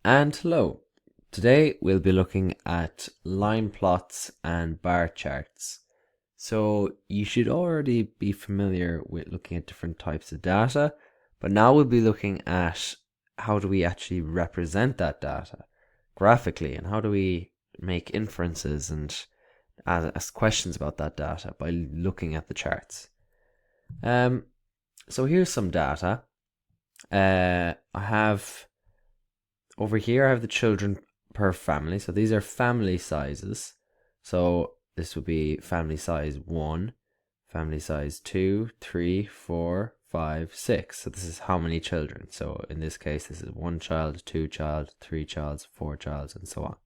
And hello. Today we'll be looking at line plots and bar charts. So you should already be familiar with looking at different types of data, but now we'll be looking at how do we actually represent that data graphically, and how do we make inferences and ask questions about that data by looking at the charts. So here's some data. I have over here, I have the children per family. So these are family sizes. So this would be family size 1, family size 2, 3, 4, 5, 6. So this is how many children. So in this case, this is 1 child, 2 child, 3 child, 4 child, and so on.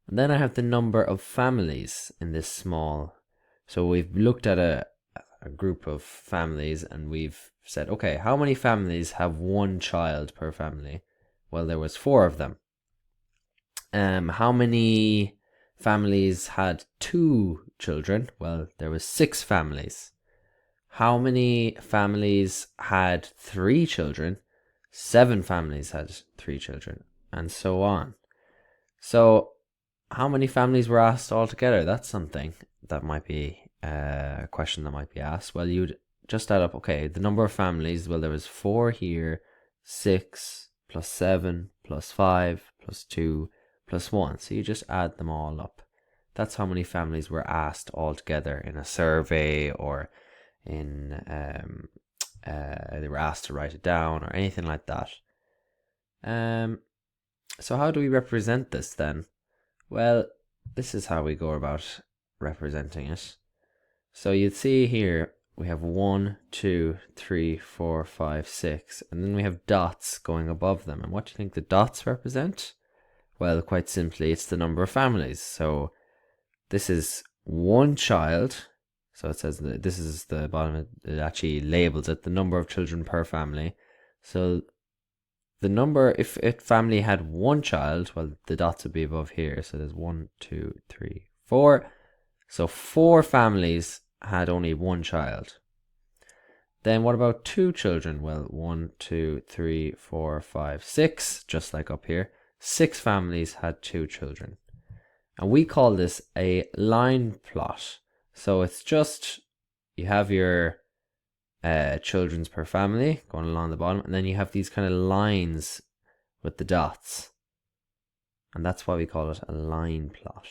And then I have the number of families in this small. So we've looked at a group of families and we've said, okay, how many families have 1 child per family? Well, there was 4 of them. How many families had 2 children? Well, there was 6 families. How many families had 3 children? 7 families had 3 children, and so on. So how many families were asked altogether? That's something that might be a question that might be asked. Well, you'd just add up, okay, the number of families, well, there was 4 here, 6 plus 7 plus 5 plus 2 plus 1. So you just add them all up. That's how many families were asked altogether in a survey, or in they were asked to write it down, or anything like that. So how do we represent this then? Well, this is how we go about representing it. So you'd see here we have 1, 2, 3, 4, 5, 6, and then we have dots going above them. And what do you think the dots represent? Well, quite simply, it's the number of families. So this is 1 child. So it says that this is the bottom, it actually labels it, the number of children per family. So the number, if a family had 1 child, well, the dots would be above here. So there's 1, 2, 3, 4. So 4 families had only 1 child. Then what about 2 children? Well, 1, 2, 3, 4, 5, 6, just like up here. 6 families had 2 children. And we call this a line plot. So it's just, you have your children's per family going along the bottom, and then you have these kind of lines with the dots. And that's why we call it a line plot.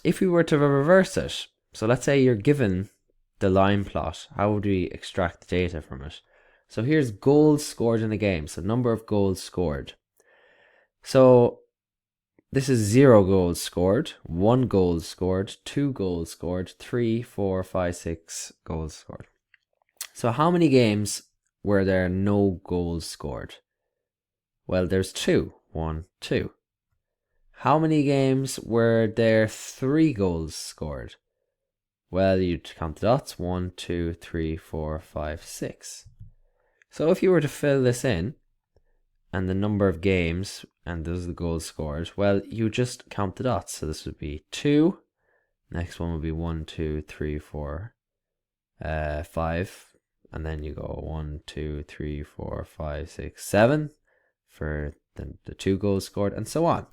If we were to reverse it, so let's say you're given the line plot, how would we extract the data from it? So here's goals scored in a game, so number of goals scored. So this is 0 goals scored, 1 goal scored, 2 goals scored, 3, 4, 5, 6 goals scored. So how many games were there no goals scored? Well, there's 2. 1, 2. How many games were there 3 goals scored? Well, you'd count the dots. 1, 2, 3, 4, 5, 6. So if you were to fill this in, and the number of games, and those are the goals scored, well, you just count the dots. So this would be 2. Next one would be 1, 2, 3, 4, 5. And then you go 1, 2, 3, 4, 5, 6, 7 for the 2 goals scored, and so on.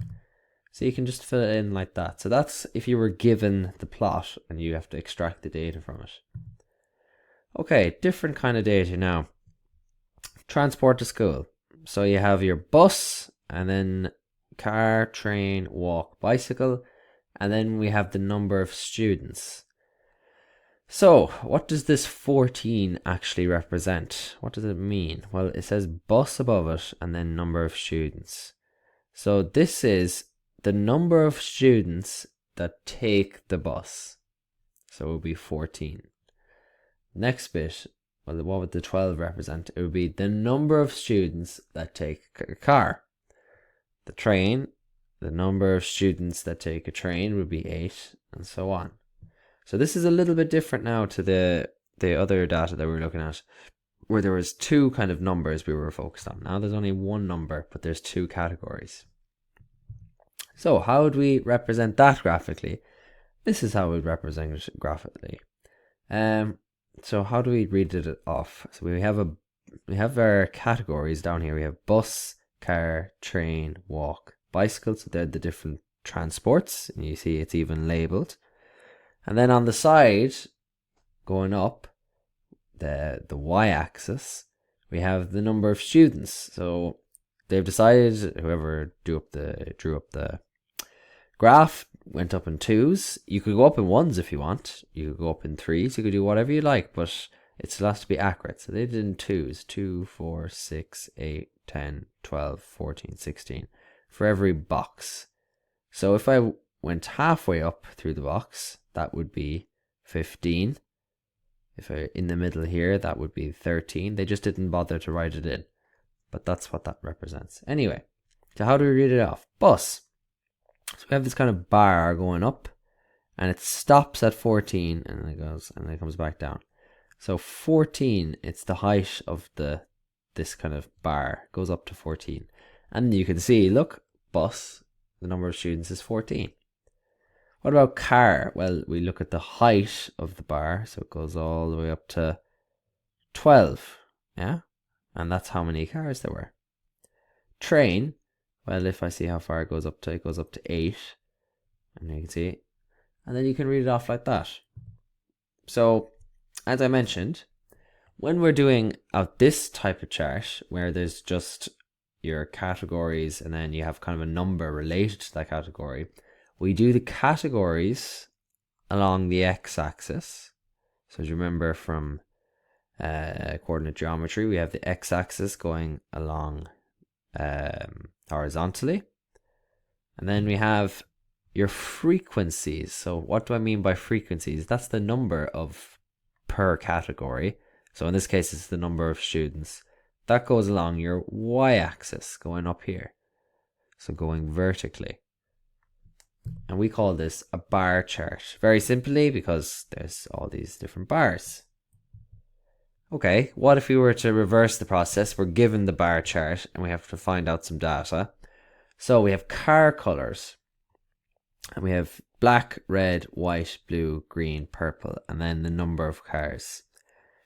So you can just fill it in like that. So that's if you were given the plot and you have to extract the data from it. Okay, different kind of data now. Transport to school. So you have your bus, and then car, train, walk, bicycle, and then we have the number of students. So what does this 14 actually represent? What does it mean? Well, it says bus above it and then number of students. So this is the number of students that take the bus. So it will be 14. Next bit, well, what would the 12 represent? It would be the number of students that take a car. The train, the number of students that take a train would be 8, and so on. So this is a little bit different now to the other data that we were looking at, where there was 2 kind of numbers we were focused on. Now there's only 1 number, but there's 2 categories. So how would we represent that graphically? This is how we'd represent it graphically. So how do we read it off? So we have we have our categories down here. We have bus, car, train, walk, bicycle. So they're the different transports, and you see it's even labeled. And then on the side, going up, the y-axis, we have the number of students. So they've decided, whoever drew up the graph, went up in 2s. You could go up in 1s if you want. You could go up in 3s. You could do whatever you like, but it still has to be accurate. So they did in 2s. 2, 4, 6, 8, 10, 12, 14, 16 for every box. So if I went halfway up through the box, that would be 15. If I in the middle here, that would be 13. They just didn't bother to write it in, but that's what that represents. Anyway, so how do we read it off? Bus. So we have this kind of bar going up, and it stops at 14, and it goes, and then it comes back down. So 14, it's the height of this kind of bar, goes up to 14. And you can see, look, bus, the number of students is 14. What about car? Well, we look at the height of the bar, so it goes all the way up to 12, yeah? And that's how many cars there were. Train, well, if I see how far it goes up to 8, and you can see, and then you can read it off like that. So, as I mentioned, when we're doing this type of chart, where there's just your categories, and then you have kind of a number related to that category, we do the categories along the x-axis. So as you remember from coordinate geometry, we have the x-axis going along horizontally. And then we have your frequencies. So what do I mean by frequencies? That's the number of per category. So in this case, it's the number of students. That goes along your y-axis, going up here. So going vertically. And we call this a bar chart. Very simply, because there's all these different bars. Okay, what if we were to reverse the process? We're given the bar chart and we have to find out some data. So we have car colors. And we have black, red, white, blue, green, purple, and then the number of cars.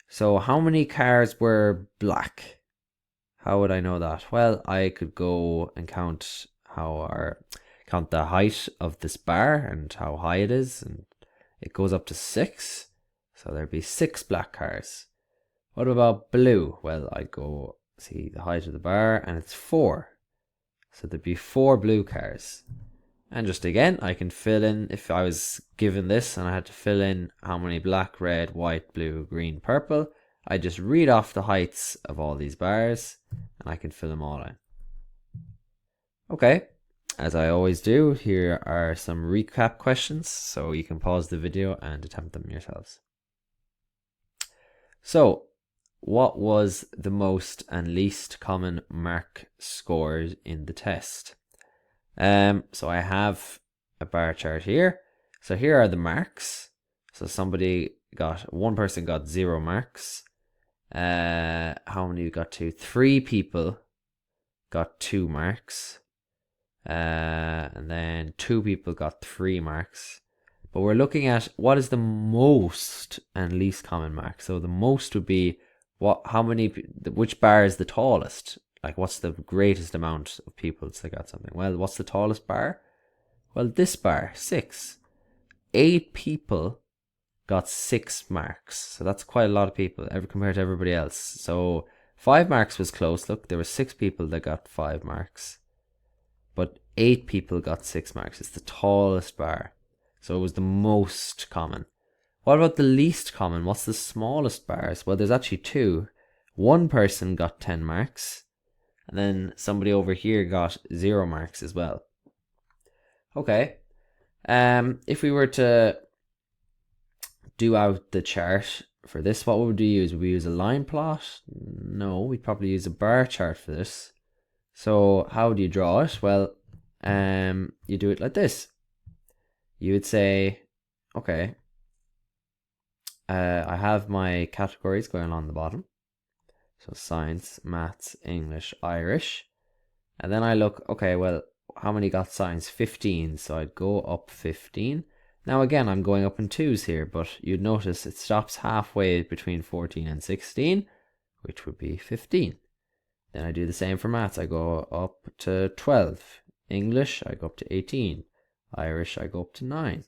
So how many cars were black? How would I know that? Well, I could go and count the height of this bar and how high it is, and it goes up to 6. So there'd be 6 black cars. What about blue? Well, I'd go see the height of the bar and it's 4. So there'd be 4 blue cars. And just again, I can fill in, if I was given this and I had to fill in how many black, red, white, blue, green, purple, I just read off the heights of all these bars and I can fill them all in. Okay, as I always do, here are some recap questions, so you can pause the video and attempt them yourselves. So, what was the most and least common mark scored in the test? So I have a bar chart here. So here are the marks. So one person got 0 marks. How many got 2? 3 people got 2 marks. And then 2 people got 3 marks. But we're looking at what is the most and least common mark. So the most would be which bar is the tallest? Like, what's the greatest amount of people that got something? Well, what's the tallest bar? Well, this bar, 6. 8 people got 6 marks. So that's quite a lot of people compared to everybody else. So 5 marks was close. Look, there were 6 people that got 5 marks. But 8 people got 6 marks. It's the tallest bar. So it was the most common. What about the least common? What's the smallest bars? Well, there's actually 2. One person got 10 marks. And then somebody over here got 0 marks as well. Okay. If we were to do out the chart for this, what would we use? Would we use a line plot? No, we'd probably use a bar chart for this. So how do you draw it? Well, you do it like this. You would say, okay, I have my categories going along the bottom. So science, maths, English, Irish. And then I look, okay, well, how many got science? 15. So I'd go up 15. Now again, I'm going up in 2s here, but you'd notice it stops halfway between 14 and 16, which would be 15. Then I do the same for maths. I go up to 12. English, I go up to 18. Irish, I go up to 9.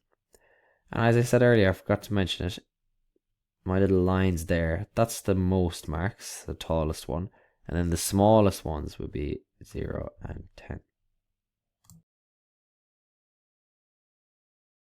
And as I said earlier, I forgot to mention it, my little lines there, that's the most marks, the tallest one. And then the smallest ones would be 0 and 10.